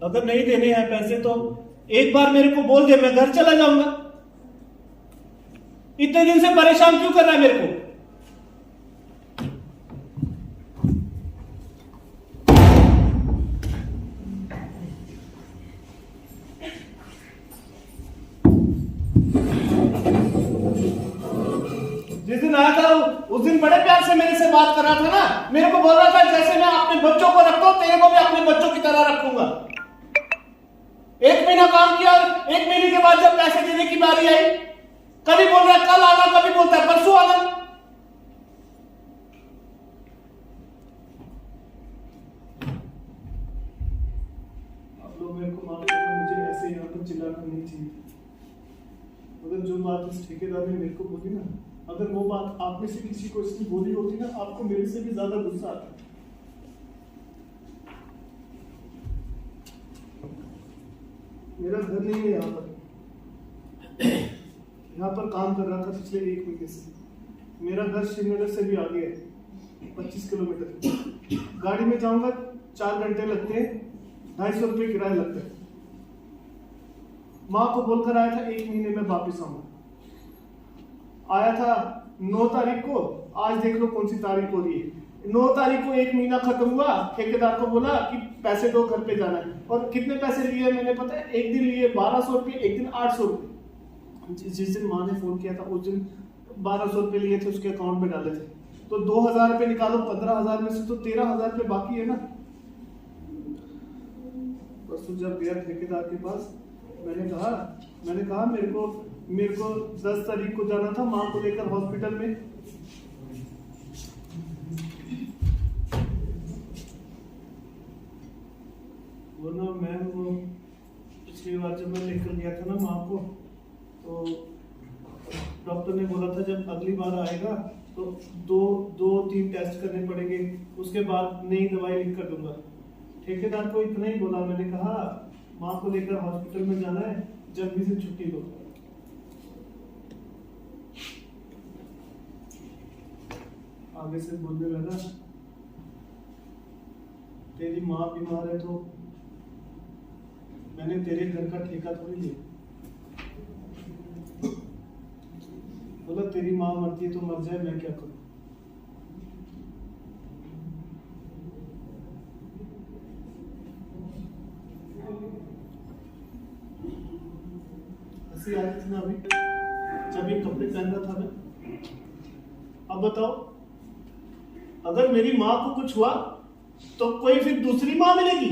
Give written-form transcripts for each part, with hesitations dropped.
अगर नहीं देने हैं पैसे तो एक बार मेरे को बोल दे, मैं घर चला जाऊंगा। इतने दिन से परेशान क्यों कर रहा है मेरे को? जिस दिन आया था उस दिन बड़े प्यार से मेरे से बात कर रहा था ना, मेरे को बोल रहा था जैसे मैं अपने बच्चों को रखता हूं तेरे को भी अपने बच्चों की तरह रखूंगा। 1 महीना काम किया और 1 महीने के बाद जब पैसे देने की बारी आई, कभी बोल रहा है कल आना, कभी बोलता है परसों आना। आप लोग मेरे को माफ करो, मुझे ऐसे यहाँ पर चिल्लाना नहीं चाहिए। अगर जो बात इस ठेकेदार ने मेरे को बोली ना, अगर वो बात आप में से किसी को इसकी बोली होती ना, आपको मेरे से भी ज्यादा गुस्सा आता। मेरा घर नहीं है यहाँ पर काम कर रहा था पिछले 1 महीने से। मेरा घर श्रीनगर से भी आगे है, 25 किलोमीटर। गाड़ी में जाऊंगा 4 घंटे लगते हैं, 250 रुपये किराया लगता है। माँ को बोलकर आया था 1 महीने में वापिस आऊंगा। आया था 9 तारीख को, आज देख लो कौन सी तारीख हो रही है। 9 तारीख को 1 महीना खत्म हुआ, ठेकेदार को बोला कि पैसे दो, घर पे जाना है। और कितने पैसे लिए मैंने पता है? एक दिन लिए 1200 रुपये, एक दिन 800 रुपये। जिस दिन माँ ने फोन किया था उस दिन 1200 रुपये लिए थे, उसके अकाउंट में डाले थे। तो 2000 रुपये निकालो, 15,000 में से तो 13,000 रुपये बाकी है ना। परसों जब गया ठेकेदार के पास, मैंने कहा मेरे को 10 तारीख को जाना था माँ को लेकर हॉस्पिटल में। वो ना मैम, वो पिछली बार जब मैं लेकर गया था ना माँ को, तो डॉक्टर ने बोला था जब अगली बार आएगा तो 2-3 टेस्ट करने पड़ेंगे, उसके बाद नई दवाई लिख कर दूंगा। ठेकेदार को इतना ही बोला, मैंने कहा माँ को लेकर हॉस्पिटल में जाना है, जल्दी से छुट्टी दो। आगे से बोलने लगा तेरी माँ बीमार है तो मैंने तेरे घर का ठेका थोड़ी लिया। बोला तेरी माँ मरती है तो मर जाए, मैं क्या करूं। हंसी आ रही थी ना अभी जब ये कपड़े पहन रहा था मैं। अब बताओ, अगर मेरी माँ को कुछ हुआ तो कोई फिर दूसरी माँ मिलेगी?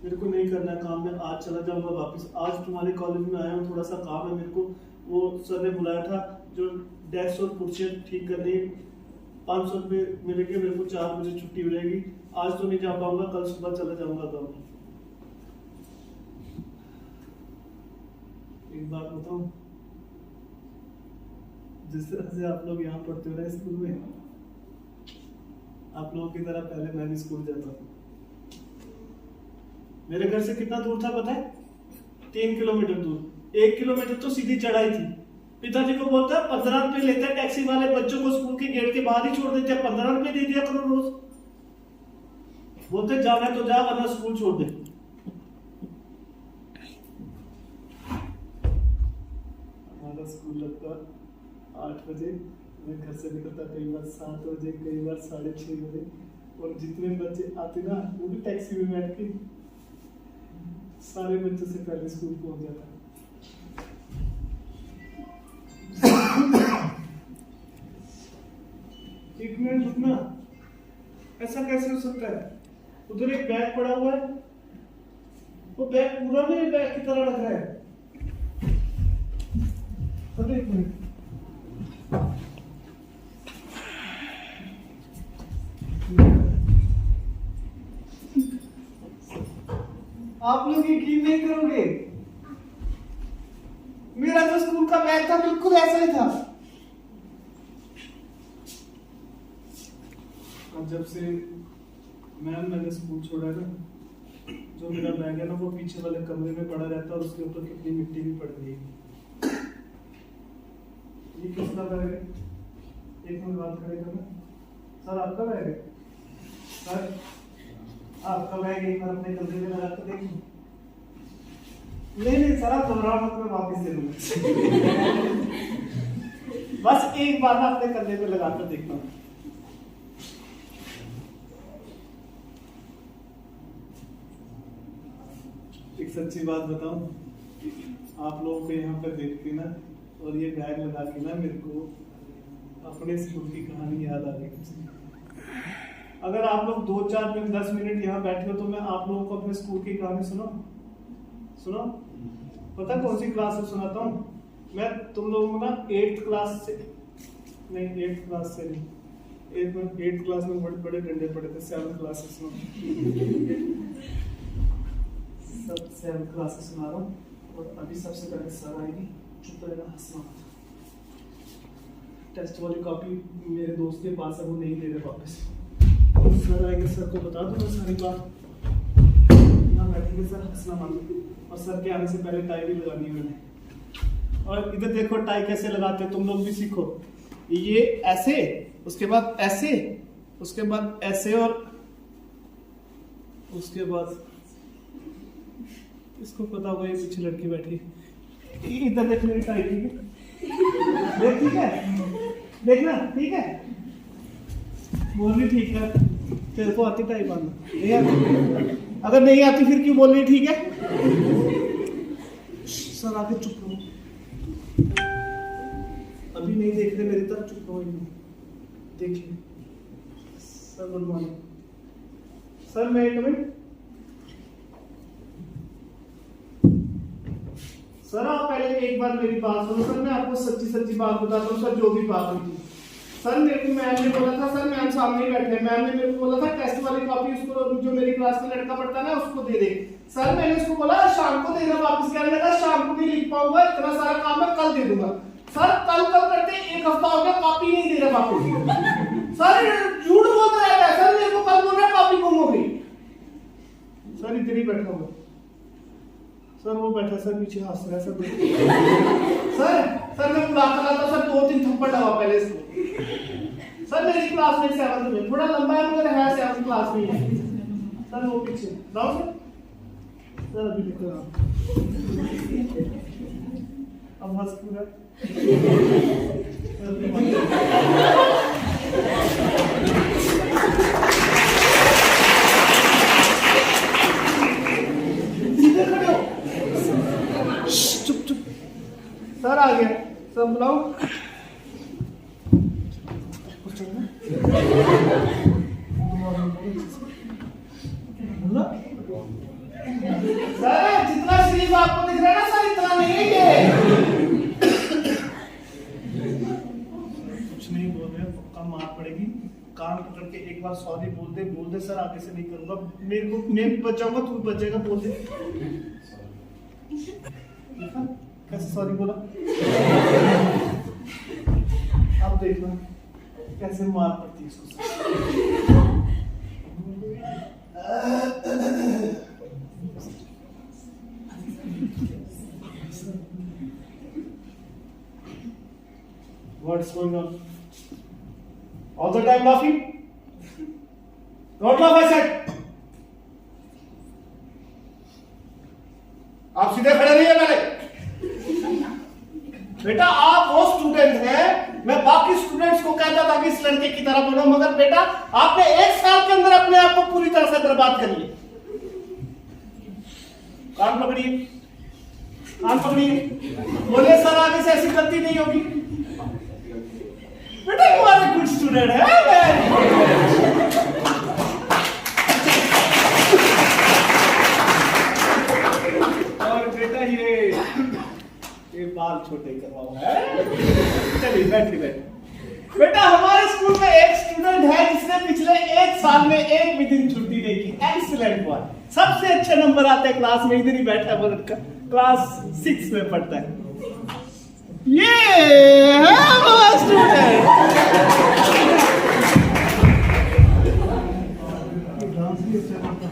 मेरे को नहीं करना है काम, मैं आज चला जाऊंगा वापस। आज तुम्हारे कॉलेज में आया हूँ, थोड़ा सा काम है मेरे को। वो सर ने बुलाया था जो डेस्क और कुर्सियाँ ठीक करनी, 500 रुपये मिलेंगे मेरे को। 4 बजे छुट्टी हो जाएगी। आज तो नहीं जा पाऊंगा, कल सुबह चला जाऊंगा गाँव। एक बात बताऊं, जिस तरह से आप लोग यहाँ पढ़ते हो ना स्कूल में, आप लोगों की तरह पहले मैं भी स्कूल जाता था। मेरे घर से कितना दूर था पता है? 3 किलोमीटर दूर। 1 किलोमीटर तो सीधी चढ़ाई थी। पिताजी को बोलता है 15 रुपए लेते हैं टैक्सी वाले, बच्चों को स्कूल के गेट के बाहर ही छोड़ देते हैं, 15 रुपए दे दिया करो रोज। बोलते जाना तो जा, वरना स्कूल छोड़ दे। हमारा स्कूल लगता 8 बजे, मैं घर से निकलता कई बार 7 बजे, कई बार 6:30 बजे। और जितने बच्चे आते ना वो भी टैक्सी में बैठ के, सारे बच्चों से पहले स्कूल पहुंच जाता। एक मिनट रुकना, ऐसा कैसे हो सकता है? उधर एक बैग पड़ा हुआ है, वो बैग पूरा मेरे बैग की तरह लग रहा है। एक मिनट, आप लोग यकीन नहीं करोगे, मेरा जो स्कूल का बैग था बिल्कुल ऐसा ही था। और जब से मैंने स्कूल छोड़ा है ना, जो मेरा बैग है ना वो पीछे वाले कमरे में पड़ा रहता है और उसके ऊपर कितनी मिट्टी भी पड़ गई है। ये किसका बैग है? एक मिनट बात करेगा ना सर, आपका बैग है सर, आपका बैग एक बार अपने कंधे में लगा कर देखिए। नहीं सर, आप घबराओ मत, मैं वापस दे दूंगा। बस एक बार ना अपने कंधे पे लगा कर देखना। एक सच्ची बात बताऊं, आप लोगों को यहाँ पे देख के ना और ये बैग लगा के ना मेरे को अपने स्कूल की कहानी याद आ गई। अगर आप लोग 2-4 मिनट 10 मिनट यहाँ बैठे हो तो मैं आप लोगों को अपने स्कूल की कहानी सुनो। पता कौन सी क्लास से सुनाता हूँ मैं तुम लोगों को ना? 8th क्लास से नहीं, 8th क्लास से नहीं, 8th क्लास में बड़े बड़े डंडे पड़े थे। 7th क्लास से सुनो, सब 7th क्लास से सुना रहा हूँ। और अभी सबसे पहले सर आएगी, चुप रहना, हंसना। टेस्ट वाली कॉपी मेरे दोस्त के पास है, वो नहीं दे रहे वापस। सर आएंगे, सर को बता दूंगा सारी बात। ना बैठेंगे सर, हंसना मांगे। और सर के आने से पहले टाई भी लगानी है मैंने। और इधर देखो टाई कैसे लगाते हो, तुम लोग भी सीखो। ये ऐसे, उसके बाद ऐसे, उसके बाद ऐसे, और उसके बाद इसको पता होगा, ये पीछे लड़की बैठी। इधर देख मेरी टाई, ठीक है? देख, ठीक है? देखना, ठीक है? बोल रही ठीक है? तेरे को आती टाई बांधना? नहीं आती? अगर नहीं आती फिर क्यों बोल रही ठीक है? सर आके चुप रहो, अभी नहीं देख रहे मेरी तरफ, चुप रहो। देखिए सर, गुड मॉर्निंग सर, मैं 1 मिनट। सर आप पहले एक बार मेरी बात सुनो सर, मैं आपको सच्ची बात बताता हूँ सर, जो भी बात हुई थी। सर मेरे को मैम ने बोला था, सर मैम सामने ही बैठे, मैम ने मेरे को बोला था टेस्ट वाली कॉपी उसको, जो मेरी क्लास का लड़का पढ़ता है ना, उसको दे दे। सर मैंने उसको बोला शाम को देना वापस, कहने लगा शाम को नहीं लिख पाऊंगा, इतना सारा काम मैं कल दे दूंगा। सर कल करते 1 हफ्ता हो गया, कॉपी नहीं दे रहा वापस। सर झूठ बोल रहा है सर, मेरे को कल बोल रहा है कॉपी गुम हो गई। सर इधर ही बैठा हुआ सर, वो बैठा सर पीछे हंस रहा है सर। सर मैं बुला कर लाता सर, 2-3 थप्पड़ लगा पहले इसको। सर मेरी क्लास में 7th में, थोड़ा लंबा है मगर है 7th क्लास में है सर। वो पीछे लाओ सर, अभी लिख रहा हूँ। अब हंस पूरा सर आ गया, सब बुलाओ। सर जितना शरीफ आपको दिख रहा है ना सर, इतना नहीं है ये। कुछ नहीं बोल रहे, पक्का मार पड़ेगी। कान पकड़ के एक बार सॉरी बोल दे सर, आगे से नहीं करूंगा। मेरे को मैं बचाऊंगा, तू बचेगा, बोल दे। कैसे सॉरी बोला? अब देखना कैसे मार पड़ती है इसको। What's going on? All the time laughing? Don't laugh, I said. आप सीधे खड़े रहिए पहले। बेटा आप वो स्टूडेंट हैं, मैं बाकी स्टूडेंट्स को कहता था कि इस लड़के की तरह बनो, मगर बेटा आपने 1 साल के अंदर अपने आप को पूरी तरह से बर्बाद कर लिया। कान पकड़िए, कान पकड़िए, बोलिए सर आगे से ऐसी गलती नहीं होगी। बेटा you are a good student है। और बेटा ये बाल छोटे करवाओ है। चलिए बैठिए। बेटा हमारे स्कूल में एक स्टूडेंट है जिसने पिछले 1 साल में एक भी दिन छुट्टी नहीं की। एक्सीलेंट बॉय, सबसे अच्छे नंबर आते हैं क्लास में। इधर ही बैठा है वो लड़का, क्लास 6 में पढ़ता है। ये है हमारा स्टूडेंट।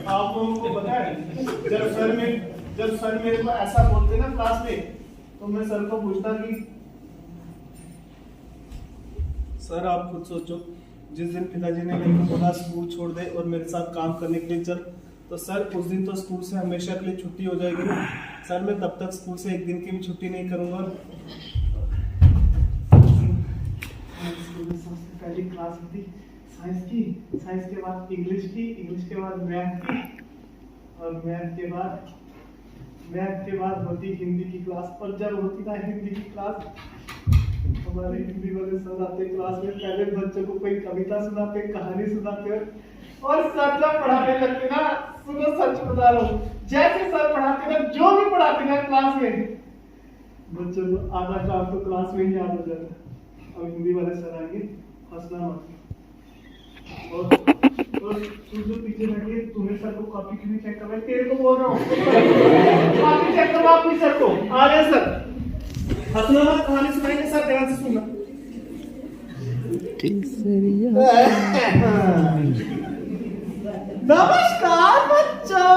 आप लोगों को पता है जब सर मेरे को ऐसा बोलते ना क्लास में, तो मैं सर को पूछता कि सर आप खुद सोचो, जिस दिन पिताजी ने मेरे को बोला स्कूल छोड़ दे और मेरे साथ काम करने के लिए चल, तो सर उस दिन तो स्कूल से हमेशा के लिए छुट्टी हो जाएगी ना। सर मैं तब तक स्कूल से एक दिन की भी छुट्टी नहीं करूंगा। सबसे पहली क्लास होती साइंस की, साइंस के बाद इंग्लिश की, इंग्लिश के बाद मैथ की, और मैथ के बाद होती हिंदी की क्लास। और जब होती ना हिंदी की क्लास, हमारे हिंदी वाले सर आते क्लास में, पहले बच्चों को कोई कविता सुनाते, कहानी सुनाते, और सर जब पढ़ाने लगते ना, सुनो सच बता रहा हूँ, जैसे सर पढ़ाते ना, जो भी पढ़ाते ना क्लास में, बच्चों को आधा काम तो क्लास में ही याद हो जाता। अब हिंदी वाले सर आएंगे, हंसना मत। और तू जो पीछे बैठे, तुम्हें सर को कॉपी क्यों चेक करवाई? तेरे को बोल रहा हूँ, कॉपी चेक करवा अपनी सर को। आ गए सर, हंसना मत, कहानी सुनाएंगे सर, ध्यान से सुनना। नमस्कार बच्चों,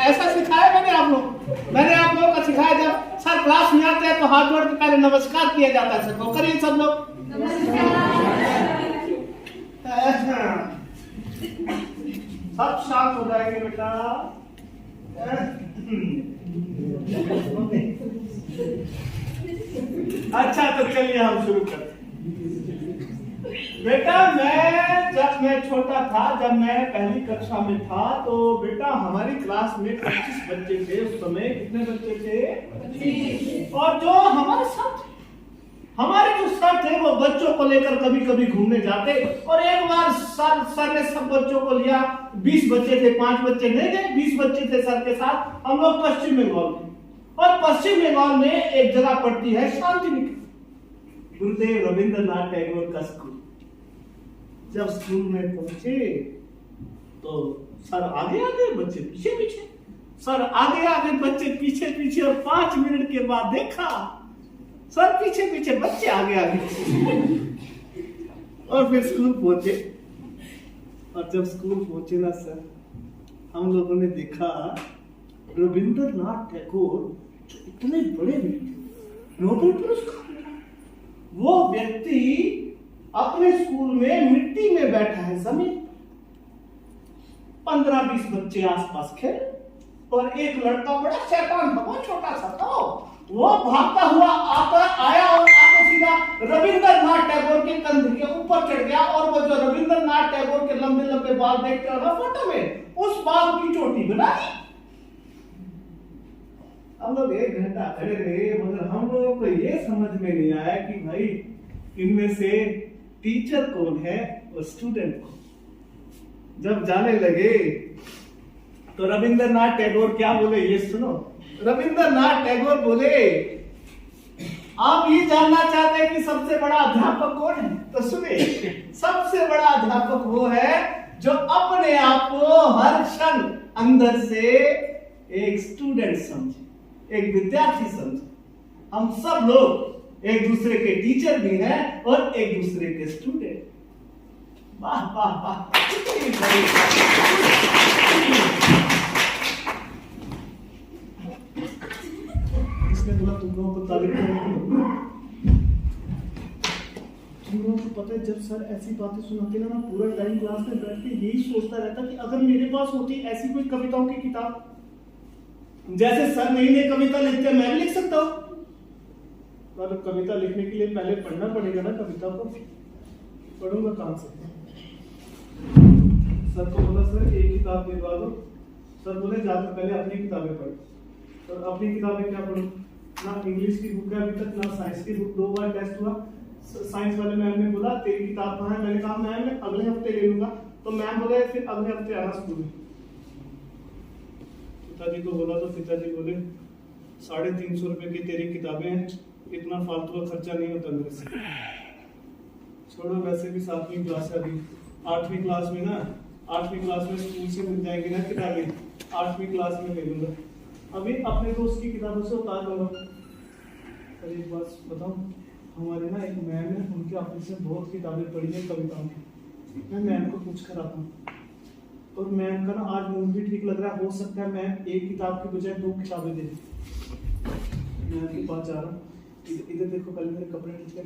ऐसा सिखाया मैंने आप लोगों को सिखाया। जब सर क्लास में आते हैं तो हाथ जोड़ के पहले नमस्कार किया जाता है। सर को करिए सब लोग सब शांत हो जाएंगे बेटा। अच्छा तो चलिए हम शुरू करते हैं। बेटा जब मैं छोटा था, जब मैं पहली कक्षा में था, तो बेटा हमारी क्लास में 25 बच्चे थे उस समय। कितने बच्चे थे? और जो हमारे जो सर थे वो बच्चों को लेकर कभी कभी घूमने जाते, और एक बार सर ने सब बच्चों को लिया। 20 बच्चे थे, 5 बच्चे नहीं गए, 20 बच्चे थे सर के साथ। हम लोग पश्चिम बंगाल थे, और पश्चिम बंगाल में एक जगह पड़ती है शांतिनिकेतन, गुरुदेव रविंद्रनाथ टैगोर का स्कूल। जब स्कूल में पहुंचे तो सर आगे आगे, बच्चे पीछे पीछे, सर आगे आगे, बच्चे पीछे पीछे, और 5 मिनट के बाद देखा सर पीछे पीछे, बच्चे आगे आगे। और फिर स्कूल पहुंचे, और जब स्कूल पहुंचे ना सर, हम लोगों ने देखा रविंद्रनाथ टैगोर, जो इतने बड़े व्यक्ति, नोबेल पुरस्कार, वो व्यक्ति अपने स्कूल में मिट्टी में बैठा है जमीन। 15-20 बच्चे आसपास खेल, और एक लड़का बड़ा शैतान था, वो छोटा सा था, वो भागता हुआ आया और आके सीधा रविंद्रनाथ टैगोर के कंधे के ऊपर चढ़ गया। और वो जो रविंद्रनाथ टैगोर के लंबे लंबे बाल देखते हो ना फोटो में, उस बाल की चोटी बना दी। हम लोग 1 घंटा खड़े रहे, मगर हम लोगों को ये समझ में नहीं आया कि भाई इनमें से टीचर कौन है और स्टूडेंट कौन। जब जाने लगे तो रविंद्रनाथ टैगोर क्या बोले, ये सुनो। रविंद्रनाथ टैगोर बोले, आप ये जानना चाहते हैं कि सबसे बड़ा अध्यापक कौन है? तो सुने, सबसे बड़ा अध्यापक वो है जो अपने आप को हर क्षण अंदर से एक स्टूडेंट समझे, एक विद्यार्थी समझे। हम सब लोग एक दूसरे के टीचर भी हैं और एक दूसरे के स्टूडेंट। वाह वाह वाह। इसने बोला तुम लोगों को तारीफ करूंगा। तुम लोगों को पता है, जब सर ऐसी बातें सुनाते ना, पूरा टाइम क्लास में बैठ के यही सोचता रहता कि अगर मेरे पास होती ऐसी कोई कविताओं की किताब, जैसे सर नई नई कविता लिखते, मैं भी लिख सकता हूँ। पर कविता लिखने के लिए पहले पढ़ना पड़ेगा ना कविता को। पढ़ूंगा कहां से? सर को बोला सर एक किताब दिलवा दो। सर बोले जाकर पहले अपनी किताबें पढ़ो। सर अपनी किताबें क्या पढ़ूं? ना इंग्लिश की बुक है अभी तक, ना साइंस की बुक। 2 बार टेस्ट हुआ। साइंस वाले मैम ने बोला तेरी किताब कहाँ है? मैंने कहा मैम मैं अगले हफ्ते ले लूंगा। तो मैम बोले फिर अगले हफ्ते आना स्कूल में। पिताजी को बोला तो पिताजी बोले 350 रुपए की तेरी किताबें हैं, इतना फालतू का खर्चा नहीं होता मेरे से। छोड़ो, वैसे भी 7वीं क्लास है अभी। 8वीं क्लास में ना, 8वीं क्लास में स्कूल से मिल जाएगी ना किताबें, 8वीं क्लास में ले लूंगा। अभी अपने दोस्त की किताबों से उतार लूंगा। पर एक बात बताऊं, हमारे ना एक मैम है, उनके ऑफिस से बहुत किताबें पढ़ी है कविताओं की। मैं मैम को पूछ कर आता हूँ, और मैम का ना आज मूड भी ठीक लग रहा है। हो सकता है मैम एक किताब के बजाय 2 किताबें दे दें। मैम के पास जा रहा हूँ। इधर देखो, पहले मेरे कपड़े खींच ले।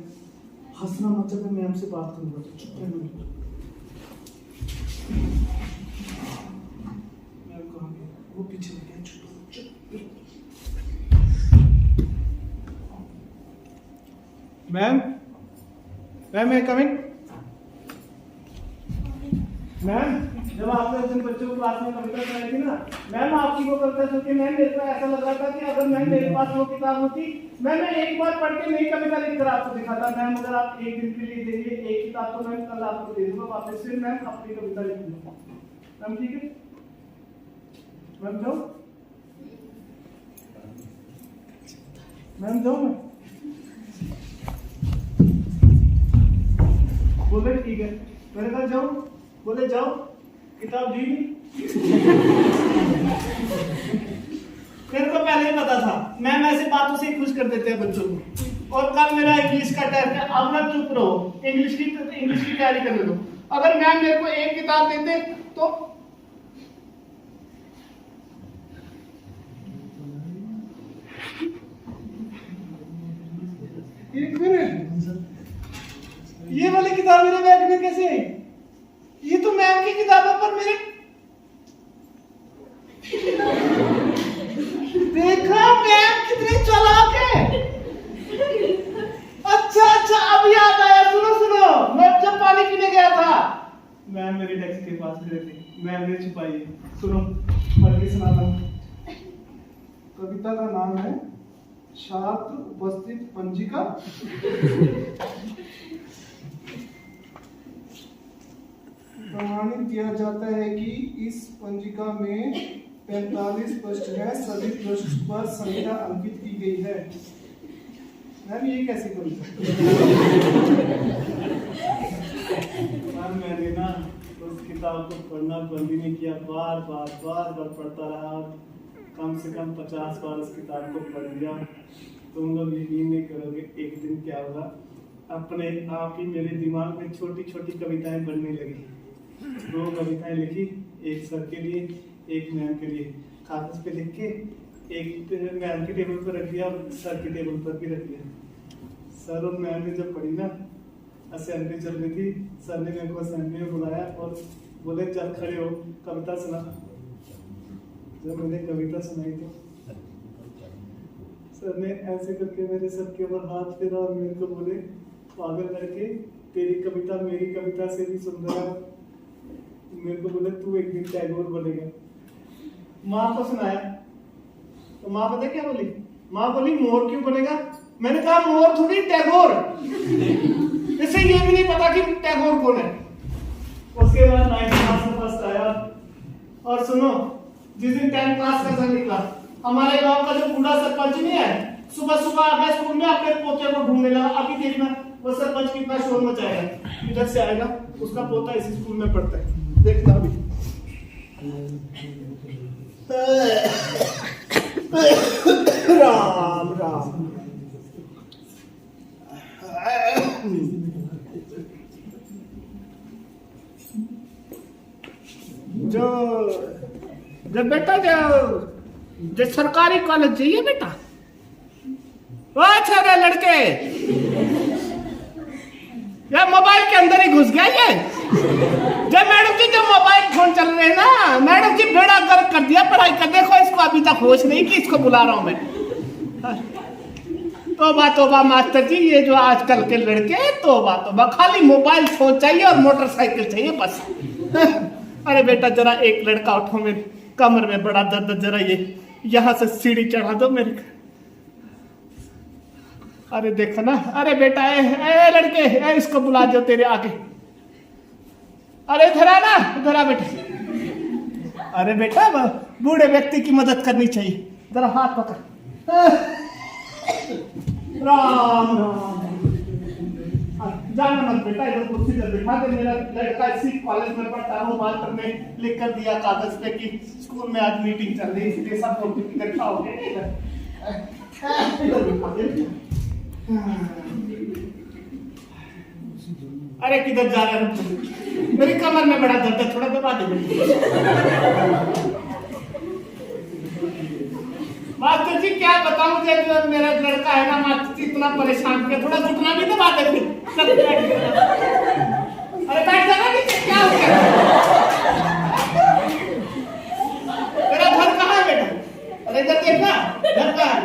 हंसना मत, जब मैं मैम से बात करूंगा तो चुप रहना। मैम कहाँ गए? वो पीछे लग गया। चुप चुप। मैम, मैम मैं कमिंग। मैम, जब आपने उस दिन बच्चों को क्लास में कविता सुनाई थी ना, मैम आपकी वो कविता सुन के मैम मेरे को ऐसा लग रहा था कि अगर मैम मेरे पास वो किताब होती, मैं एक बार पढ़ के नई कविता लिखकर आपको दिखाता। मैम अगर आप एक दिन के लिए देंगे एक किताब, तो मैं कल आपको दे दूंगा वापस से। मैम अपनी कविता लिख दूंगा। मैम ठीक है? मैम जाओ, मैम जाओ। मैं बोले ठीक है, मैंने कहा जाओ, बोले जाओ, किताब दी नहीं। मेरे को पहले ही पता था, मैम ऐसे बातों से ही खुश कर देते हैं बच्चों को। और कल मेरा इंग्लिश का टेस्ट है, अब ना चुप रहो, इंग्लिश की तैयारी करने दो। अगर मैम मेरे को एक किताब देते तो एक मिनट, ये वाली किताब मेरे बैग में कैसे आई? ये तो मैम की किताब है, पर मेरे देखा मैम कितनी चालाक है। अच्छा अच्छा, अब याद आया। सुनो सुनो, मैं जब पानी पीने गया था, मैम मेरे डेस्क के पास खड़े थे, मैम ने छुपाई है। सुनो, पढ़ के सुनाता हूँ। कविता का नाम है छात्र उपस्थित पंजिका। प्रमाणित किया जाता है कि इस पंजिका में 45 पृष्ठ है, सभी पृष्ठ पर संख्या अंकित की गई है। मैम ये कैसी कविता? मैम मैंने ना उस किताब को पढ़ना बंद ही नहीं किया, बार बार पढ़ता रहा। कम से कम 50 बार उस किताब को पढ़ लिया। तुम लोग यकीन नहीं करोगे, एक दिन क्या हुआ, अपने आप ही मेरे दिमाग में छोटी छोटी कविताएं बनने लगी। 2 कविताएं लिखी, एक सर के लिए, एक मैम के लिए। कागज पे लिख के एक मैम के टेबल पर रख दिया और सर के टेबल पर भी रख दिया। सर और मैम ने जब पढ़ी ना, असेंबली चल रही थी, सर ने मेरे को असेंबली में बुलाया और बोले चल खड़े हो, कविता सुना। जब मैंने कविता सुनाई तो सर ने ऐसे करके मेरे सर के ऊपर हाथ फेरा और मेरे को बोले, पागल करके तेरी कविता मेरी कविता से भी सुंदर है। मेरे को बोले तू एक दिन टैगोर बनेगा। माँ को सुनाया तो माँ पता क्या बोली? माँ बोली मोर क्यों बनेगा? मैंने कहा मोर थोड़ी, टैगोर। इसे ये भी नहीं पता कि टैगोर कौन है। उसके बाद 9th क्लास में फर्स्ट आया। और सुनो, जिस दिन 10th क्लास का रिजल्ट निकला, हमारे गांव का जो बूढ़ा सरपंच नहीं है, सुबह सुबह आ गया स्कूल में, अपने पोते को ढूंढने लगा। अभी देखना वो सरपंच कितना शोर मचाएगा। इधर से आएगा, उसका पोता इसी स्कूल में पढ़ता है, देखना अभी। राम राम। जो बेटा जो सरकारी कॉलेज चाहिए बेटा, वो अच्छा लड़के, ये मोबाइल के अंदर ही घुस गया ये। जब मैडम जी जो मोबाइल फोन चल रहे हैं ना, मैडम जी बेड़ा गर्क कर दिया पढ़ाई का। देखो इसको अभी तक होश नहीं कि इसको बुला रहा हूं मैं। तोबा तोबा मास्टर जी, ये जो आजकल के लड़के, तोबा तोबा, खाली मोबाइल फोन चाहिए और मोटरसाइकिल चाहिए बस। अरे बेटा जरा एक लड़का उठो, मेरे कमर में बड़ा दर्द, जरा ये यहाँ से सीढ़ी चढ़ा दो मेरे। अरे देखो ना, अरे बेटा ए लड़के, इसको बुला दो तेरे आगे। अरे इधर आ ना, इधर आ बेटा। अरे बेटा बूढ़े व्यक्ति की मदद करनी चाहिए, जरा हाथ पकड़। राम राम। जाना मत बेटा, इधर कुर्सी पर बैठा दे। मेरा लड़का इसी कॉलेज में पढ़ता है, वो मास्टर ने लिख कर दिया कागज पे कि स्कूल में आज मीटिंग चल रही है, इसलिए सब लोग इकट्ठा हो गए। अरे किधर जा रहे हो? मेरी कमर में बड़ा दर्द है, थोड़ा दबा दे। मास्टर जी क्या बताऊं, जो मेरा लड़का है ना मास्टर जी इतना परेशान किया, थोड़ा घुटना भी दबा दे फिर। अरे बैठ जाना नीचे, क्या हो गया? तेरा घर कहाँ है बेटा? अरे इधर देखना, घर कहाँ है?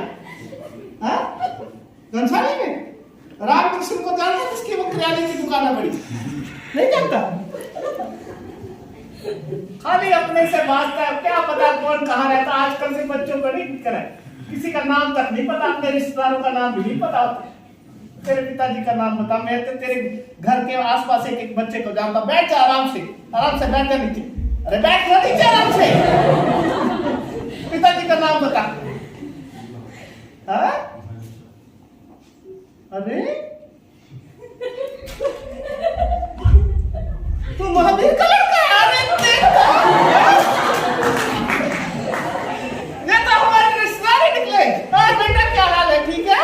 हाँ? घनसाली में? रामकृष्ण को जानता है जिसकी वो किराने की दुकान है बड़ी? नहीं जानता? खाली अपने से बात कर, क्या पता कौन कहाँ रहता। आजकल से बच्चों को नहीं फिक्र है, किसी का नाम तक नहीं पता, अपने रिश्तेदारों का नाम भी नहीं पता होता। तेरे पिताजी का नाम बता, मैं तो तेरे घर के आसपास एक एक बच्चे को जानता। बैठ जा आराम से बैठ जा नीचे। अरे बैठ जा नीचे आराम से। पिताजी का नाम बता। हाँ? अरे तू महावीर का लड़का है? अरे ये तो हमारे रिश्तेदार ही निकले। बेटा क्या हाल है, ठीक है?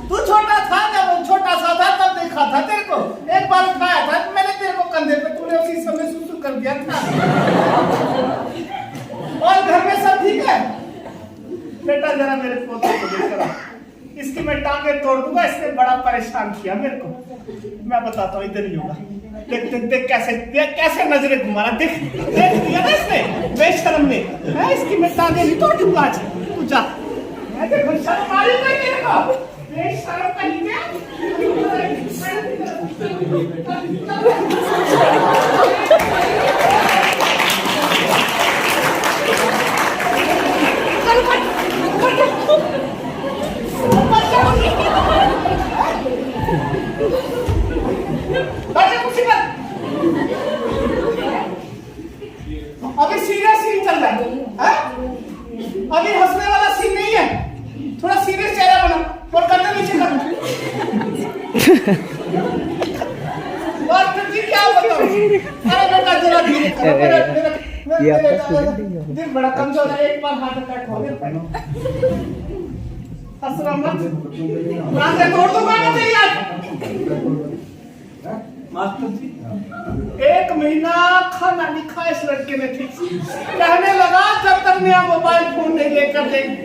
तू छोटा था, जब वो छोटा सा था तब देखा था तेरे को, एक बार उठाया था मैंने तेरे को कंधे पे, तूने उसी समय सुसु कर दिया था। और घर में सब ठीक है? बेटा जरा मेरे पोते को देखकर, इसकी मैं टांगे तोड़ दूंगा, इसने बड़ा परेशान किया मेरे को। मैं बताता हूँ, इधर ही होगा। देख देख देख कैसे नजरें घुमा रहा, देख देख दिया ना इसने, बेशर्म ने। इसकी मैं टांगे नहीं तोड़ दूंगा आज, तू जा। मैं देखो शर्म आ रही है तेरे को, बेशर्म कहीं क्या? अभी सीरियस सीन चल रहा है, अभी हंसने वाला सीन नहीं है। थोड़ा सीरियस चेहरा बना और करना नीचे कर। डॉक्टर जी क्या बताओ? अरे बेटा जरा धीरे करो, मेरा दिल बड़ा कमजोर है, एक बार हार्ट अटैक हो गया। हंसना मत, आंखें तोड़ दूंगा ना तेरी आज। मास्टर जी 1 महीना खाना नहीं खाया इस लड़के ने, ठीक से कहने लगा जब तक नया मोबाइल फोन नहीं लेकर देंगे।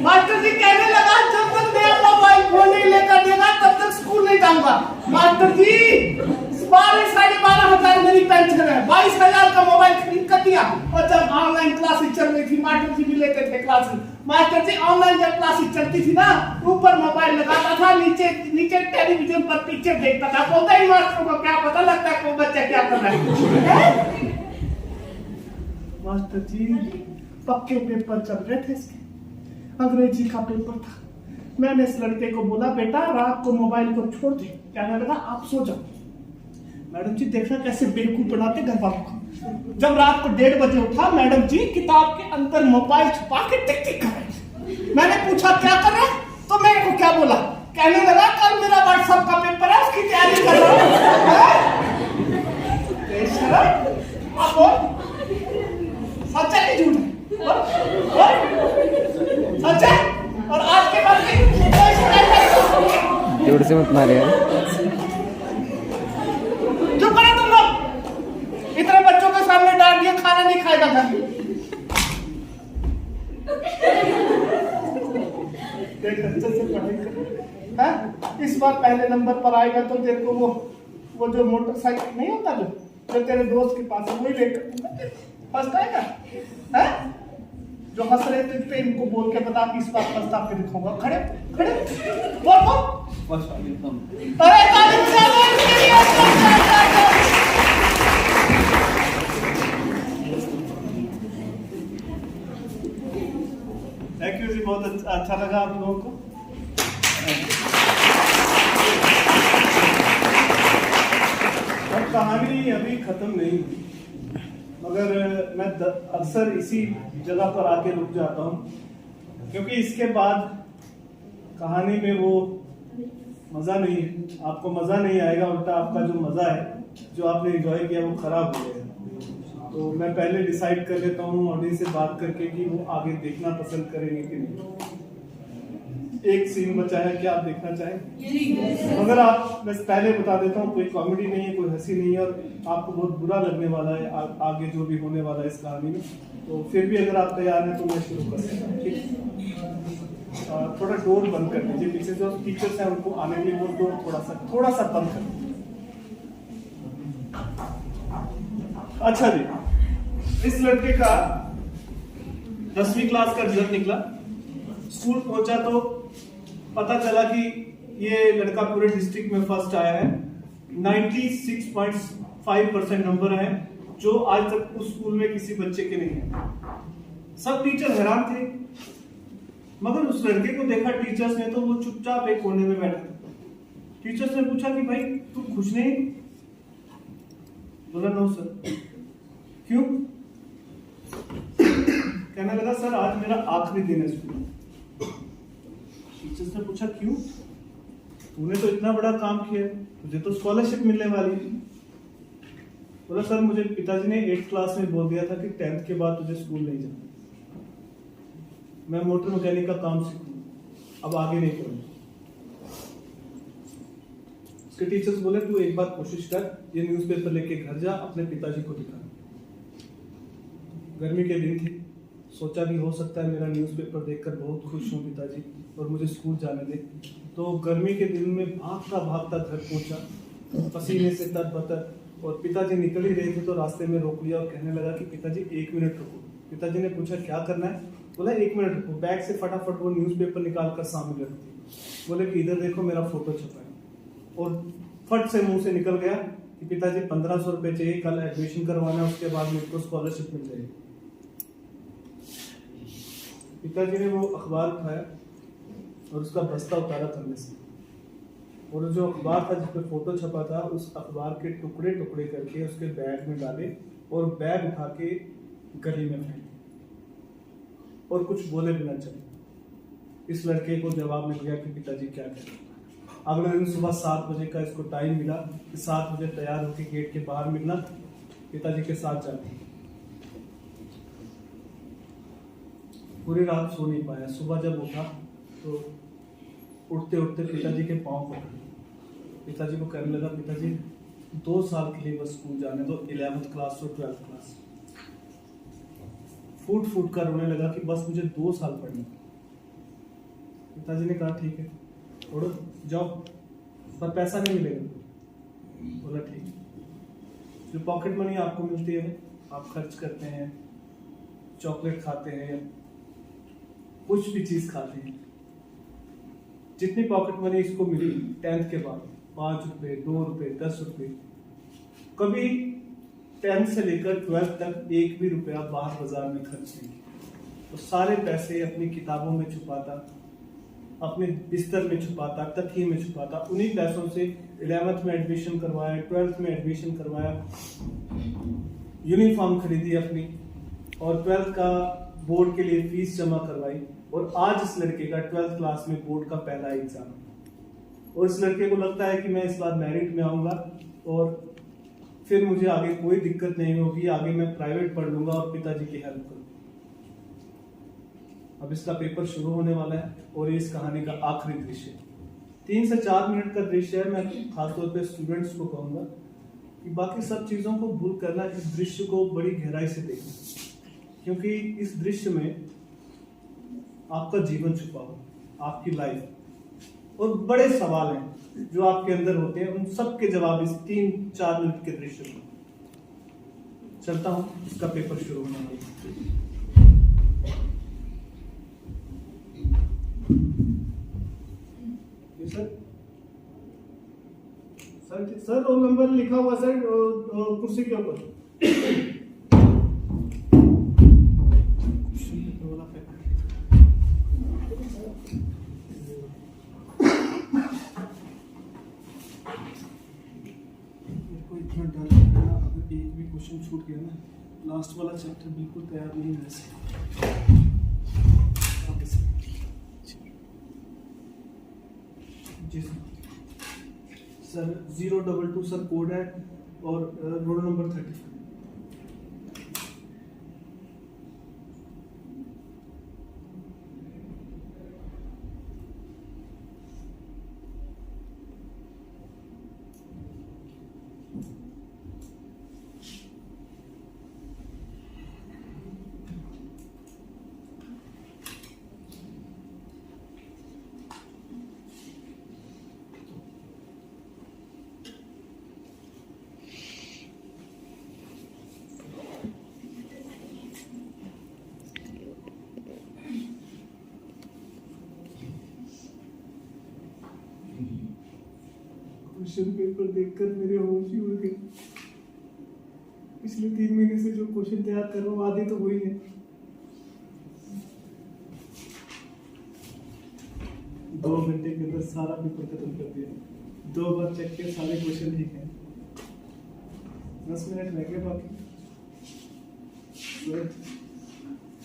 मास्टर जी कहने लगा जब तक नया मोबाइल फोन नहीं लेकर देगा तब तक स्कूल नहीं जाऊंगा। मास्टर जी 12,500 मेरी पेंशन है, 22,000 का मोबाइल खरीद कर दिया। और जब ऑनलाइन क्लासेस चल रही थी, मास्टर जी भी लेते थे क्लासेस। मास्टर जी ऑनलाइन जब क्लासेस चलती थी ना, ऊपर मोबाइल लगाता था, नीचे नीचे टेलीविजन पर पिक्चर देखता था। बोलता ही मास्टर को क्या पता लगता है कौन बच्चा क्या कर रहा है। मास्टर जी पक्के पेपर चल रहे थे इसके, अंग्रेजी का पेपर था। मैंने इस लड़के को बोला बेटा रात को मोबाइल को छोड़ दे, कहने लगा आप सो जाओ। मैडम जी देखना कैसे बेवकूफ बनाते घर वालों को। जब रात को 1:30 बजे उठा, मैडम जी किताब के अंदर मोबाइल छुपा के टिक टिक कर रहे। मैंने पूछा क्या कर रहे, तो मेरे को क्या बोला, कहने लगा कल मेरा व्हाट्सएप का पेपर है उसकी तैयारी कर रहा हूँ। सच है कि झूठ है? सच है। और आज के बाद जोर से मत मारे यार। चुप करो तुम लोग, इतने बच्चों के सामने डांट दिया, खाना नहीं खाएगा घर। देख अच्छे से पढ़ाई कर, हैं? इस बार पहले नंबर पर आएगा तो तेरे को वो जो मोटरसाइकिल नहीं होता जो तेरे दोस्त के पास है वही लेकर फर्स्ट आएगा, हैं? जो हंस रहे थे पे इनको बोल के बता कि इस बार फर्स्ट आपके दिखाऊंगा। खड़े खड़े बोल बोल। अरे तारीफ से थैंक यू जी, बहुत अच्छा लगा आप लोगों को। अब कहानी अभी खत्म नहीं हुई, मगर मैं अक्सर इसी जगह पर आके रुक जाता हूँ, क्योंकि इसके बाद कहानी में वो मजा नहीं है, आपको मजा नहीं आएगा, उल्टा आपका जो मजा है, जो आपने एंजॉय किया वो खराब हो जाएगा। तो मैं पहले डिसाइड कर लेता हूँ ऑडियंस से बात करके कि वो आगे देखना पसंद करेंगे कि नहीं। एक सीन बचा है, क्या आप देखना चाहेंगे? मगर आप, मैं पहले बता देता हूँ, कोई कॉमेडी नहीं है, कोई हंसी नहीं है, और आपको बहुत बुरा लगने वाला है आगे जो भी होने वाला है इस कहानी में। तो फिर भी अगर आप तैयार हैं तो मैं शुरू कर सकता हूँ, ठीक? थोड़ा डोर बंद कर दीजिए, पीछे जो टीचर्स हैं उनको आने के लिए वो डोर थोड़ा सा बंद कर दीजिए। अच्छा जी, इस लड़के का 10वीं क्लास का रिजल्ट निकला। स्कूल पहुंचा तो पता चला कि ये लड़का पूरे डिस्ट्रिक्ट में फर्स्ट आया है। 96.5% नंबर है, जो आज तक उस स्कूल में किसी बच्चे के नहीं है। सब टीचर हैरान थे, मगर उस लड़के को देखा टीचर्स ने तो वो चुपचाप एक कोने में बैठा था। टीचर्स ने पूछा कि भाई तुम खुश नहीं? बोला नो सर। क्यों? कहने लगा सर आज मेरा आखिरी दिन है स्कूल। टीचर्स ने पूछा क्यों? तूने तो इतना बड़ा काम किया, तुझे तो स्कॉलरशिप मिलने वाली थी। बोला सर मुझे पिताजी ने 8th क्लास में बोल दिया था कि 10th के बाद तुझे स्कूल नहीं जाना, मैं मोटर मैकेनिक का काम सीखूंगा, अब आगे नहीं करूंगा। उसके टीचर्स बोले तू एक बार कोशिश कर, ये न्यूज़पेपर लेके घर जा, अपने पिताजी को दिखा। गर्मी के दिन थे, सोचा भी हो सकता है मेरा न्यूज़पेपर देखकर बहुत खुश हों पिताजी और मुझे स्कूल जाने दे। तो गर्मी के दिन में भागता भागता घर पहुंचा, पसीने से तरबतर, और पिताजी निकल ही रहे थे तो रास्ते में रोक लिया और कहने लगा कि पिताजी 1 मिनट रुको। पिताजी ने पूछा क्या करना है? बोला 1 मिनट रुको। बैग से फटाफट वो न्यूज़पेपर निकाल कर सामने रख दी। बोले कि इधर देखो मेरा फोटो छपा है, और फट से मुंह से निकल गया कि पिताजी 1500 रुपए चाहिए, कल एडमिशन करवाना, उसके बाद मेरे को स्कॉलरशिप मिल जाएगी। पिताजी ने वो अखबार उठाया और उसका बस्ता उतारा कंधे से, और जो अखबार था जिसपे फोटो छपा था उस अखबार के टुकड़े टुकड़े करके उसके बैग में डाले और बैग उठा के गली में फेंके, और कुछ बोले बिना चले। इस लड़के को जवाब मिल गया कि पिताजी क्या करें। अगले दिन सुबह 7 बजे का इसको टाइम मिला कि 7 बजे तैयार होकर गेट के बाहर मिलना, पिताजी के साथ जाते। पूरी रात सो नहीं पाया। सुबह जब उठा तो उठते उठते पिताजी के पाँव पकड़े। पिताजी को कहने लगा पिताजी 2 साल के लिए बस स्कूल जाने दो, 11th क्लास और 12th क्लास। फूट फूट कर रोने लगा कि बस मुझे 2 साल पढ़ना। पिताजी ने कहा ठीक है छोड़ो जाओ, पर पैसा नहीं मिलेगा। बोला ठीक, जो पॉकेट मनी आपको मिलती है आप खर्च करते हैं, चॉकलेट खाते हैं, कुछ भी चीज खाते हैं। जितनी पॉकेट मनी इसको मिली 10th के बाद, 5 रुपए, 2 रुपए, 10 रुपए, कभी 10th से लेकर 12th तक 1 भी रुपया बाहर बाजार में खर्च नहीं किया। तो सारे पैसे अपनी किताबों में छुपाता, अपने बिस्तर में छुपाता, तकिए में छुपाता। उन्हीं पैसों से 11th में एडमिशन करवाया, 12th में एडमिशन करवाया, यूनिफॉर्म खरीदी अपनी, और 12th का बोर्ड के लिए फीस जमा करवाई। और आज इस लड़के का 12th क्लास में बोर्ड का पहला एग्जाम, और इस लड़के को लगता है कि मैं इस बार मेरिट में आऊंगा और फिर मुझे आगे कोई दिक्कत नहीं होगी, आगे मैं प्राइवेट पढ़ लूंगा और पिताजी की हेल्प करूंगा। अब इसका पेपर शुरू होने वाला है और ये इस कहानी का आखिरी दृश्य 3 से 4 मिनट का दृश्य है। मैं खासतौर पे स्टूडेंट्स को कहूंगा कि बाकी सब चीजों को भूल करना, इस दृश्य को बड़ी गहराई से देखना, क्योंकि इस दृश्य में आपका जीवन छुपा हो, आपकी लाइफ, और बड़े सवाल हैं जो आपके अंदर होते हैं, उन सब के जवाब इस 3-4 मिनट के दृश्य में। चलता हूं, इसका पेपर शुरू होने वाला है। सर रोल नंबर लिखा हुआ सर कुर्सी के ऊपर। इतना डर लग रहा है, अगर एक भी क्वेश्चन छूट गया ना, लास्ट वाला चैप्टर बिल्कुल तैयार नहीं है जी सर 022 सर कोड है, और रोल नंबर 35। क्वेश्चन पेपर देखकर मेरे होश ही उड़ गए। पिछले 3 महीने से जो क्वेश्चन तैयार कर रहा हूँ आधे तो हुई है। 2 घंटे के अंदर सारा पेपर खत्म कर दिया। 2 बार चेक किया, सारे क्वेश्चन ठीक है। 10 मिनट रह गए बाकी।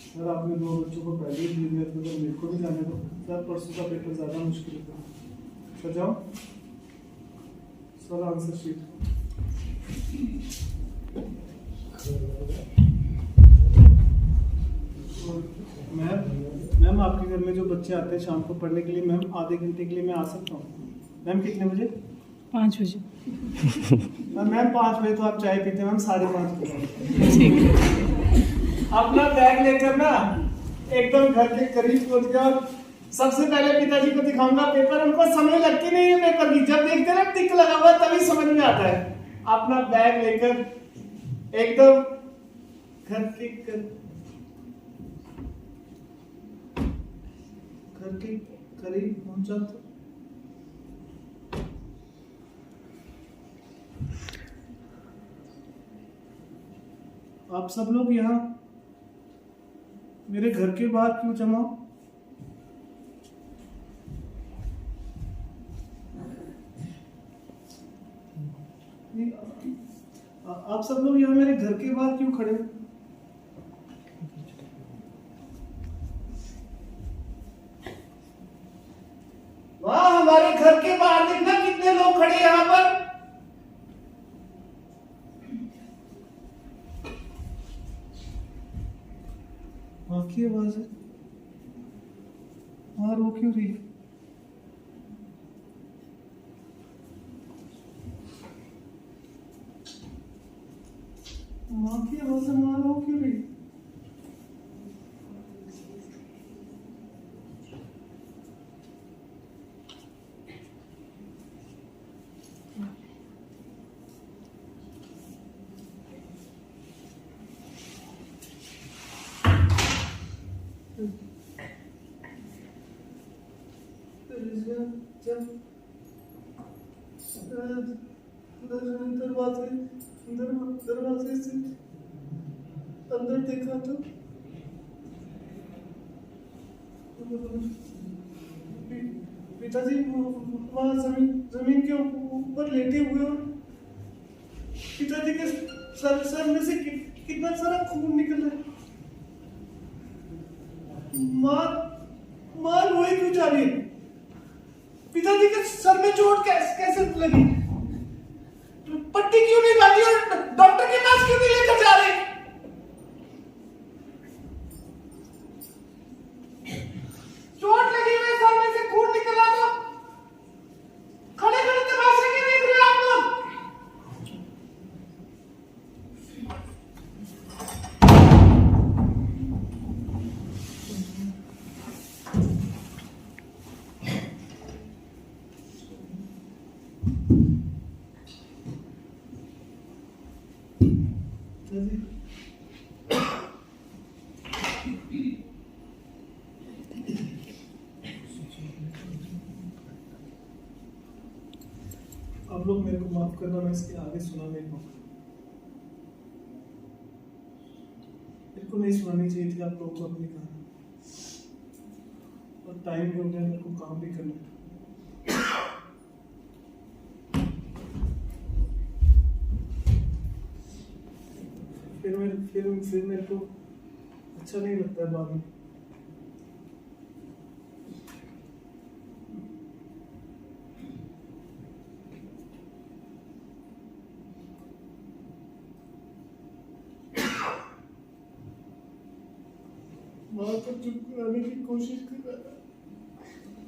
सर आपने 2 बच्चों को पहले ही दे दिया था, तो मेरे को भी जाने दो सर। परसों का पेपर ज़्यादा मुश्किल था। सर जाओ सर, आंसर शीट। मैम आपके घर में जो बच्चे आते हैं शाम को पढ़ने के लिए, मैम आधे घंटे के लिए मैं आ सकता हूँ? मैम कितने बजे? 5 बजे। मैम 5 बजे तो आप चाय पीते हैं मैम, 5:30 बजे। ठीक है। अपना बैग लेकर ना एकदम घर के करीब पहुंच गया और सबसे पहले पिताजी को दिखाऊंगा पेपर। उनको समझ लगती नहीं है पेपर की, जब देखते ना टिक लगा हुआ तभी समझ में आता है। अपना बैग लेकर एकदम घर के करीब पहुंचा तो आप सब लोग यहाँ मेरे घर के बाहर क्यों जमा हो? आप सब लोग यहाँ मेरे घर के बाहर क्यों खड़े हो? वाह, हमारे घर के बाहर देखना कितने लोग खड़े हैं यहाँ पर। वहाँ की आवाज है, वहाँ रो क्यों रही है? माँ की आवाज है, वहाँ रो क्यों रही है? दरवाजे से अंदर देखा तो पिताजी वहाँ जमीन के ऊपर लेटे हुए और पिताजी के सर में से कितना सारा खून निकल रहा है। माँ रोए क्यों जा रही है? पिताजी के सर में चोट कैसे लगी? पट्टी क्यों नहीं बांधी और डॉक्टर के पास क्यों नहीं लेकर जा रहे? चोट लगी हुई, सर में से खून निकला तो खड़े खड़े तमाशे क्यों देख रहे हो आप लोग? आप लोग मेरे को माफ करना, मैं इसके आगे सुना नहीं पाऊंगा। मेरे को नहीं सुनानी चाहिए थी आप लोगों को अपनी कहानी, और टाइम भी हो गया, मेरे को काम भी करना है। फिर मेरे को अच्छा नहीं लगता है बाद में। माँ तो चुप कराने की कोशिश कर रहा था,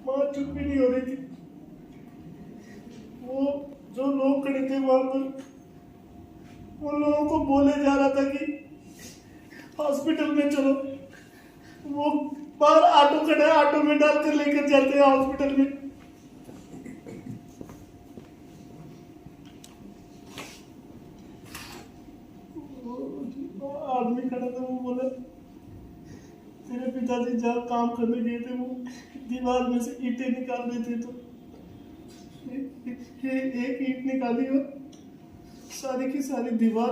माँ चुप भी नहीं हो रही थी। वो जो लोग खड़े थे वहां पर, उन लोगों को बोले जा रहा था कि हॉस्पिटल में चलो। वो बाहर ऑटो खड़ा है, ऑटो में डालकर लेकर जाते हैं हॉस्पिटल में। आदमी खड़ा था, वो बोला तेरे पिताजी जहाँ काम करने गए थे वो दीवार में से ईंटें निकाल रहे थे, तो एक ईंट निकाली और सारी की सारी दीवार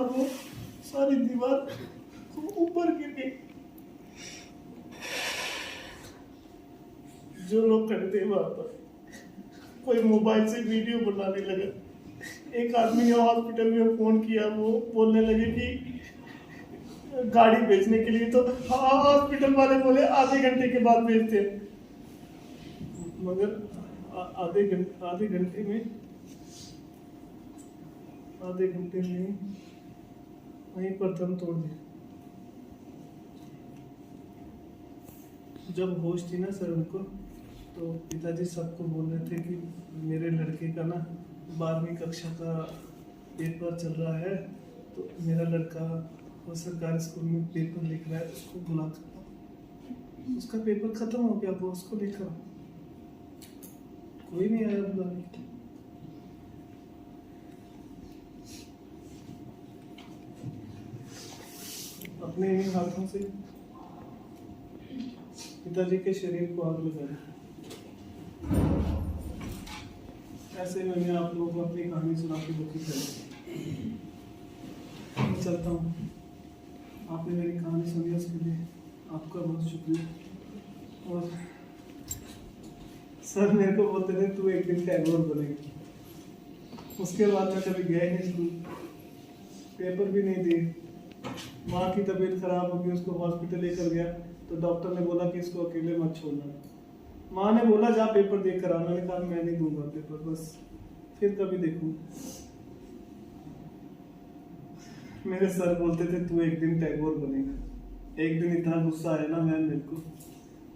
ऊपर गिर गई। जो लोग खड़े थे वहां पर, कोई मोबाइल से वीडियो बनाने लगा। एक आदमी ने हॉस्पिटल में फोन किया, वो बोलने लगे कि गाड़ी भेजने के लिए, तो हॉस्पिटल वाले बोले आधे घंटे के बाद भेजते हैं। मगर आधे घंटे में वहीं पर दम तोड़ दिया। जब होश थी ना सर उनको, तो पिताजी सबको बोल रहे थे कि मेरे लड़के का ना 12वीं कक्षा का पेपर चल रहा है, तो मेरा लड़का वो सरकारी स्कूल में पेपर लिख रहा है, उसको बुला कर, उसका पेपर खत्म हो गया, वो उसको लिखा। कोई नहीं आया बुलाने। अपने इन हाथों से पिताजी के शरीर को आग लगाया। ऐसे मैंने आप लोगों को अपनी कहानी सुना के दुखी कर चलता हूँ। आपने मेरी कहानी सुनी, उसके लिए आपका बहुत शुक्रिया। और सर मेरे को बोलते थे तू एक दिन टैगोर बनेगा। उसके बाद मैं कभी गया ही नहीं स्कूल, पेपर भी नहीं दिए। माँ की तबीयत खराब हो गई, उसको हॉस्पिटल लेकर गया, तो डॉक्टर ने बोला कि इसको अकेले मत छोड़ना। माँ ने बोला जा पेपर देख कर आ। मैंने कहा मैं नहीं दूंगा पेपर, बस फिर कभी देखूंगा। मेरे सर बोलते थे तू एक दिन टैगोर बनेगा। एक दिन इतना गुस्सा आया ना मैम मेरे को,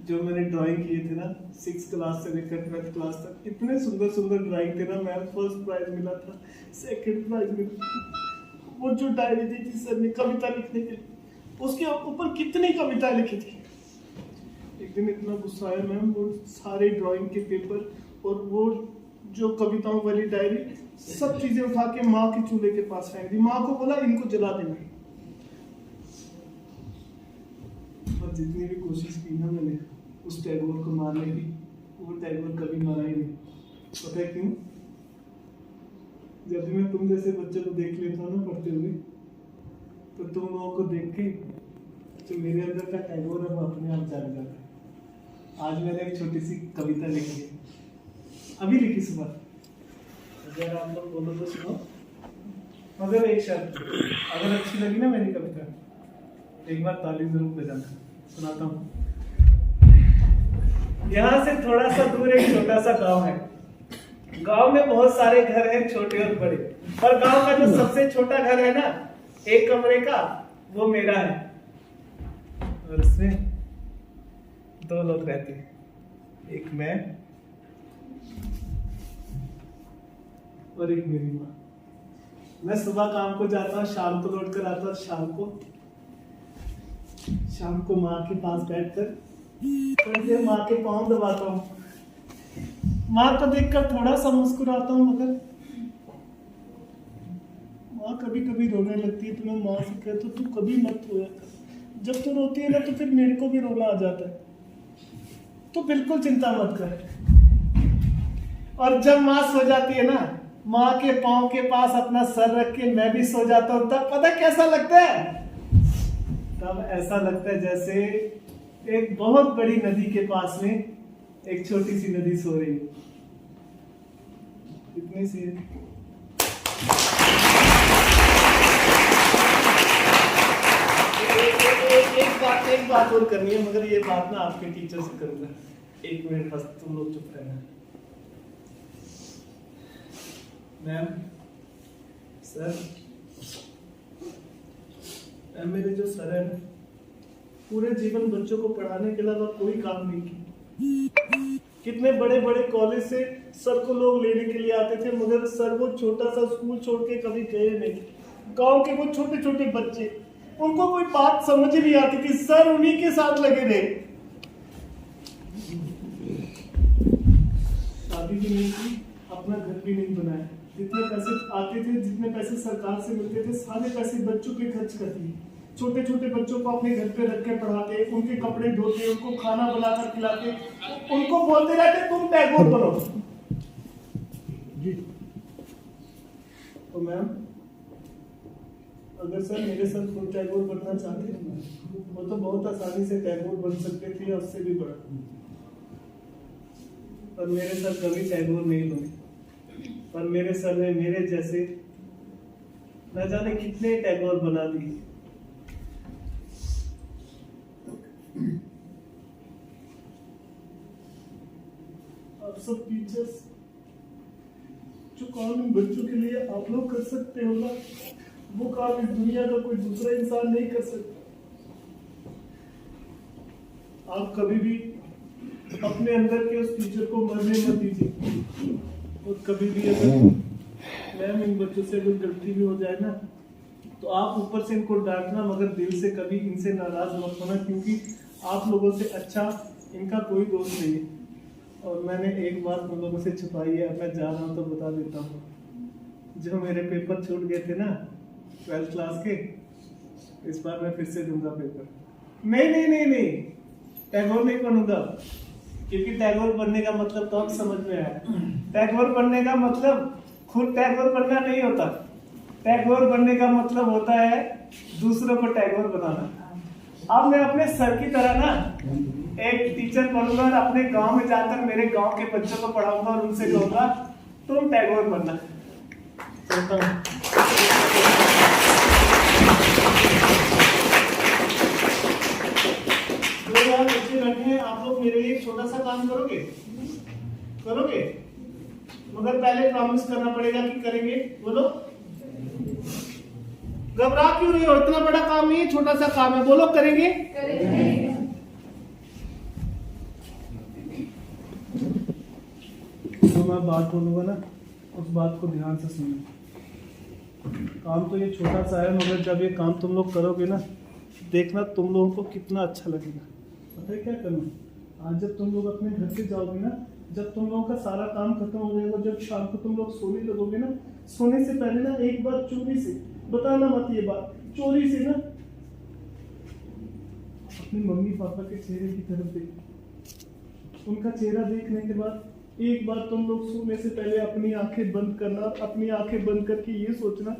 जो मैंने ड्राइंग किए थे ना 6th क्लास से लेकर 12th क्लास तक, इतने सुंदर सुंदर ड्राइंग थे ना मैम। फर्स्ट प्राइज मिला था, सेकंड प्राइज मिला। वो जो डायरी दी थी सर ने कविता लिखने के लिए, उसके ऊपर कितनी कविताएं लिखी थी। एक दिन इतना गुस्सा आया मैम, वो सारे ड्राइंग के पेपर और वो जो कविताओं वाली डायरी, सब चीजें उठा के माँ के चूल्हे के पास फेंक दी। माँ को बोला इनको जला देना। और जितनी भी कोशिश की ना मैंने उस टैगोर को मारने की, वो टैगोर कभी मारा ही नहीं। पता है क्यों? जब भी मैं तुम जैसे बच्चों को देख लेता हूँ ना पढ़ते हुए, तो तुम लोगों को देख के जो मेरे अंदर का टैगोर है वो अपने आप जाग जाता है। आज मैंने एक छोटी सी कविता लिखी है, अभी लिखी सुबह। अगर आप लोग बोलो तो सुनो, मगर एक शर्त, अगर अच्छी लगी ना मेरी कविता, एक बार ताली जरूर बजाना। सुनाता हूँ। यहाँ से थोड़ा सा दूर एक छोटा सा गांव है। गांव में बहुत सारे घर हैं, छोटे और बड़े, पर गांव का जो सबसे छोटा घर है ना, 1 कमरे का, वो मेरा है। और उसमें 2 लोग रहते हैं, एक मैं और एक मेरी माँ। मैं सुबह काम को जाता हूँ, शाम को लौट कर आता हूँ। शाम को माँ के पास बैठकर थोड़ी देर माँ के पाँव दबाता हूँ। माँ को देखकर थोड़ा सा मुस्कुराता हूँ, मगर माँ कभी कभी रोने लगती है, तो मैं माँ से कहता हूँ तू कभी मत रोया कर। जब तू रोती है ना तो फिर मेरे को भी रोना आ जाता है, तो बिल्कुल चिंता मत कर। और जब माँ सो जाती है ना, माँ के पाँव के पास अपना सर रख के मैं भी सो जाता हूँ, तब पता कैसा लगता है? तब ऐसा लगता है जैसे एक बहुत बड़ी नदी के पास में एक छोटी सी नदी सो रही है। इतनी सी एक बात और करनी है, मगर ये बात ना आपके टीचर से करूंगा। 1 मिनट बस, तुम लोग चुप रहना। मैम, सर, मेरे जो सर है, पूरे जीवन बच्चों को पढ़ाने के अलावा कोई काम नहीं किया। कितने बड़े बड़े कॉलेज से सर को लोग लेने के लिए आते थे, मगर सर वो छोटा सा स्कूल छोड़ के कभी गए नहीं। गांव के वो छोटे छोटे बच्चे, उनको कोई बात समझ ही नहीं आती थी, सर उन्हीं के साथ लगे रहे। शादी भी नहीं की, अपना घर भी नहीं बनाया। जितने पैसे आते थे, जितने पैसे सरकार से मिलते थे, सारे पैसे बच्चों पे खर्च कर दिए। छोटे छोटे बच्चों को अपने घर पे रख के पढ़ाते, उनके कपड़े धोते, उनको खाना बनाकर खिलाते, उनको बोलते रहते तुम टैगोर बनो। जी। तो मैम, अगर सर मेरे सर खुद टैगोर बनना चाहते हैं वो तो बहुत आसानी से टैगोर बन सकते थे या उससे भी बड़ा, पर मेरे सर कभी टैगोर नहीं बने। पर मेरे सर ने मेरे जैसे न जाने कितने टैगोर बना दिए। आप सब टीचर्स जो काम इन बच्चों के लिए आप लोग कर सकते हो ना, वो काम इस दुनिया का कोई दूसरा इंसान नहीं कर सकता। आप कभी भी अपने अंदर के उस टीचर को मरने मत दीजिए। और कभी भी अगर मैम इन बच्चों से कोई गलती भी हो जाए ना, तो आप ऊपर से इनको डांटना, मगर दिल से कभी इनसे नाराज मत होना, क्योंकि आप लोगों से अच्छा इनका कोई दोस्त नहीं है। और मैंने एक बात तुम लोगों से छुपाई है, मैं जा रहा हूँ तो बता देता हूँ। जो मेरे पेपर छूट गए थे ना 12th क्लास के, इस बार मैं फिर से दूंगा पेपर। नहीं, टैगोर नहीं बनूंगा, क्योंकि टैगोर बनने का मतलब तो अब समझ में आया। टैगोर बनने का मतलब खुद टैगोर बनना नहीं होता। टैगोर बनने का मतलब होता है दूसरों को टैगोर बनाना। अब मैं अपने सर की तरह ना एक टीचर बनूंगा और अपने गांव में जाकर मेरे गांव के बच्चों को पढ़ाऊंगा और उनसे कहूंगा तुम टैगोर बनना। चलता हूं। जो यार बच्चे बैठे हैं, आप लोग मेरे लिए छोटा सा काम करोगे? मगर पहले प्रॉमिस करना पड़ेगा कि करेंगे। बोलो, घबरा क्यों रही हो? इतना बड़ा काम नहीं है, छोटा सा काम है। बोलो, करेंगे। तो मैं बात बोलूंगा ना, उस बात को ध्यान से सुनो। काम तो ये छोटा सा है, मगर जब ये काम तुम लोग करोगे ना, देखना तुम लोगों को कितना अच्छा लगेगा। पता है क्या करना? आज जब तुम लोग अपने घर से जाओगे ना, जब तुम लोगों का सारा काम खत्म हो जाएगा, जब शाम को तुम लोग सोने लगोगे ना, सोने से पहले ना एक बार चोरी से, बताना मत ये बात, चोरी से ना अपने मम्मी पापा के चेहरे की तरफ देख। उनका चेहरा देखने के बाद एक बार तुम लोग सोने से पहले अपनी आंखें बंद करना। अपनी आंखें बंद करके ये सोचना,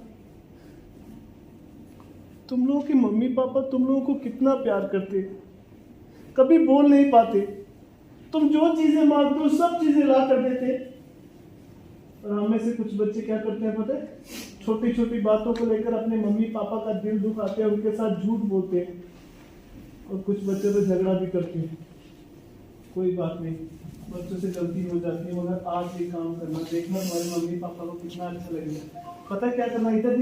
तुम लोगों के मम्मी पापा तुम लोगों को कितना प्यार करते, कभी बोल नहीं पाते। तुम जो चीजें मांगते हो सब चीजें ला कर देते। और हमें से कुछ बच्चे क्या करते हैं पता है? छोटी छोटी बातों को लेकर अपने मम्मी पापा का दिल दुखाते हैं, उनके साथ झूठ बोलते हैं। और कुछ बच्चे तो झगड़ा भी करते हैं। कोई बात नहीं, बच्चों से गलती हो जाती है, मगर आज ये काम करना, देखना तुम्हारे मम्मी पापा को कितना अच्छा लगेगा। पता है क्या करना? इधर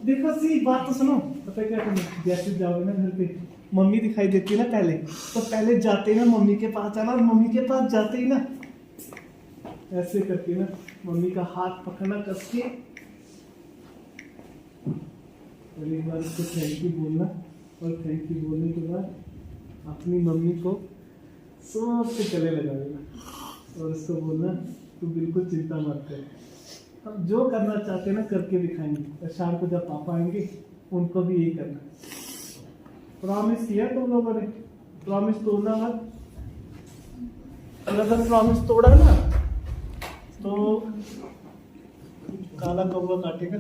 देखो सी बात तो सुनो। पता है क्या करना? जैसे जाओगे ना घर पे, मम्मी दिखाई देती है ना पहले, तो पहले जाते ही ना मम्मी के पास जाना, और मम्मी के पास जाते ही ना ऐसे करके ना मम्मी का हाथ पकड़ना कस के, और एक बार उसको थैंक यू बोलना। और थैंक यू बोलने के बाद अपनी मम्मी को सबसे गले लगा देना और उसको बोलना तू बिल्कुल चिंता मत कर, हम जो करना चाहते हैं ना करके दिखाएंगे। और शाम को जब पापा आएंगे उनको भी यही करना। प्रॉमिस किया तुम लोगों ने, प्रॉमिस तोड़ना मत। और अगर प्रॉमिस तोड़ा ना तो काला कौवा काटेगा।